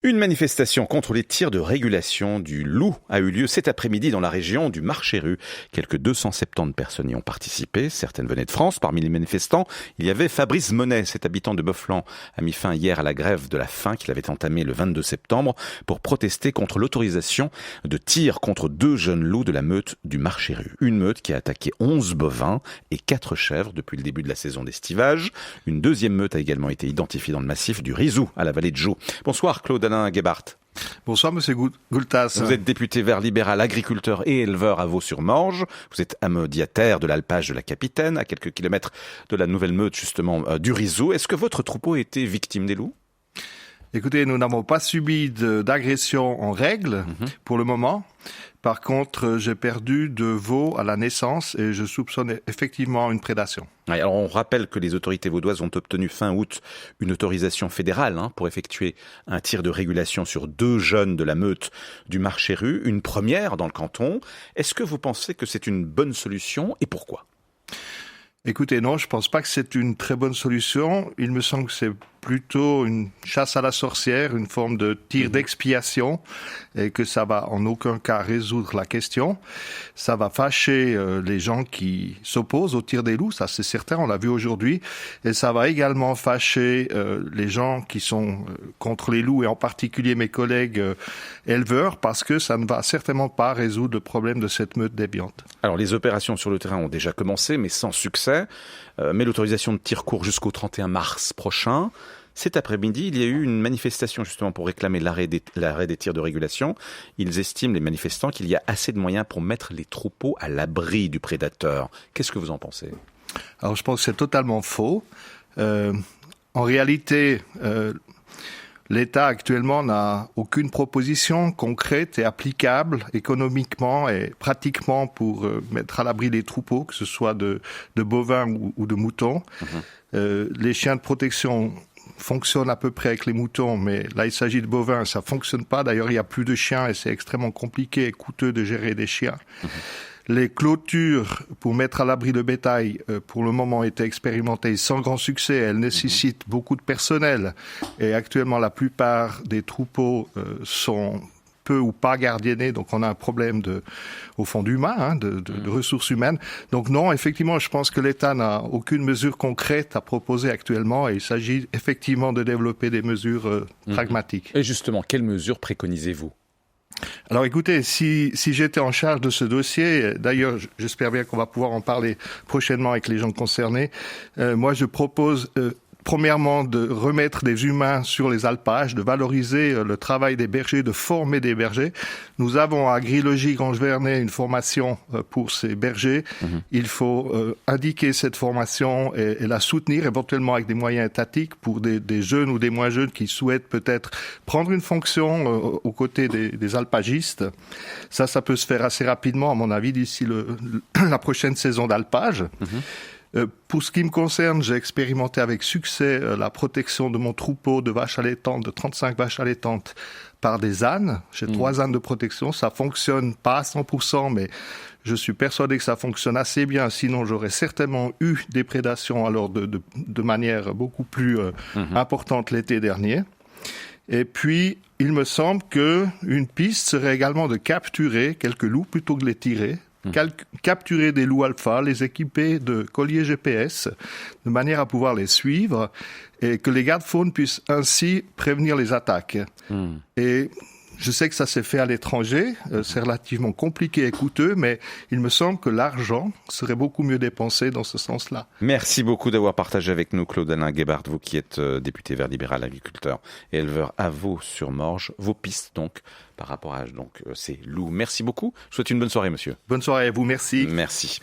Une manifestation contre les tirs de régulation du loup a eu lieu cet après-midi dans la région du Marchérus. Quelques 270 personnes y ont participé, certaines venaient de France. Parmi les manifestants, il y avait Fabrice Monet. Cet habitant de Bofflan a mis fin hier à la grève de la faim qu'il avait entamée le 22 septembre pour protester contre l'autorisation de tir contre 2 jeunes loups de la meute du Marchérus. Une meute qui a attaqué 11 bovins et 4 chèvres depuis le début de la saison d'estivage. Une deuxième meute a également été identifiée dans le massif du Rizou, à la vallée de Joux. Bonsoir Claude Alain Gebhardt. Bonsoir Monsieur Goultas. Vous êtes député Vert libéral, agriculteur et éleveur à Vaux-sur-Morges. Vous êtes amodiataire de l'alpage de la Capitaine, à quelques kilomètres de la nouvelle meute justement du Rizou. Est-ce que votre troupeau a été victime des loups ? Écoutez, nous n'avons pas subi d'agression en règle pour le moment. Par contre, j'ai perdu 2 veaux à la naissance et je soupçonne effectivement une prédation. Oui, alors on rappelle que les autorités vaudoises ont obtenu fin août une autorisation fédérale pour effectuer un tir de régulation sur 2 jeunes de la meute du Marchérus, une première dans le canton. Est-ce que vous pensez que c'est une bonne solution et pourquoi ? Écoutez, non, je pense pas que c'est une très bonne solution. Il me semble que c'est plutôt une chasse à la sorcière, une forme de tir d'expiation, et que ça va en aucun cas résoudre la question. Ça va fâcher les gens qui s'opposent au tir des loups, ça c'est certain, on l'a vu aujourd'hui, et ça va également fâcher les gens qui sont contre les loups, et en particulier mes collègues éleveurs, parce que ça ne va certainement pas résoudre le problème de cette meute déviante. Alors les opérations sur le terrain ont déjà commencé, mais sans succès. Mais l'autorisation de tir court jusqu'au 31 mars prochain. Cet après-midi, il y a eu une manifestation justement pour réclamer l'arrêt des tirs de régulation. Ils estiment, les manifestants, qu'il y a assez de moyens pour mettre les troupeaux à l'abri du prédateur. Qu'est-ce que vous en pensez ? Alors je pense que c'est totalement faux. En réalité, l'État actuellement n'a aucune proposition concrète et applicable économiquement et pratiquement pour mettre à l'abri les troupeaux, que ce soit de bovins ou de moutons. Les chiens de protection fonctionnent à peu près avec les moutons, mais là il s'agit de bovins, ça fonctionne pas. D'ailleurs il y a plus de chiens et c'est extrêmement compliqué et coûteux de gérer des chiens. Les clôtures pour mettre à l'abri le bétail, pour le moment, ont été expérimentées sans grand succès. Elles nécessitent beaucoup de personnel. Et actuellement, la plupart des troupeaux sont peu ou pas gardiennés. Donc, on a un problème au fond d'humain, de ressources humaines. Donc, non, effectivement, je pense que l'État n'a aucune mesure concrète à proposer actuellement. Et il s'agit effectivement de développer des mesures pragmatiques. Et justement, quelles mesures préconisez-vous ? Alors écoutez, si j'étais en charge de ce dossier, d'ailleurs j'espère bien qu'on va pouvoir en parler prochainement avec les gens concernés, moi je propose premièrement de remettre des humains sur les alpages, de valoriser le travail des bergers, de former des bergers. Nous avons à Gris-Logis, Grange-Vernay, une formation pour ces bergers. Il faut indiquer cette formation et la soutenir éventuellement avec des moyens étatiques pour des jeunes ou des moins jeunes qui souhaitent peut-être prendre une fonction aux côtés des alpagistes. Ça peut se faire assez rapidement, à mon avis, d'ici la prochaine saison d'alpage. Pour ce qui me concerne, j'ai expérimenté avec succès la protection de mon troupeau de vaches allaitantes, de 35 vaches allaitantes, par des ânes. J'ai 3 ânes de protection. Ça fonctionne pas à 100%, mais je suis persuadé que ça fonctionne assez bien. Sinon, j'aurais certainement eu des prédations alors de manière beaucoup plus importante l'été dernier. Et puis, il me semble qu'une piste serait également de capturer quelques loups plutôt que de les tirer. Capturer des loups alpha, les équiper de colliers GPS, de manière à pouvoir les suivre et que les gardes-faunes puissent ainsi prévenir les attaques. Et je sais que ça s'est fait à l'étranger, c'est relativement compliqué et coûteux, mais il me semble que l'argent serait beaucoup mieux dépensé dans ce sens-là. Merci beaucoup d'avoir partagé avec nous, Claude Alain Gebhardt, vous qui êtes député Vert libéral, agriculteur et éleveur à Vaux-sur-Morges. Vos pistes donc par rapport à ces loups. Merci beaucoup. Je vous souhaite une bonne soirée, monsieur. Bonne soirée à vous, merci. Merci.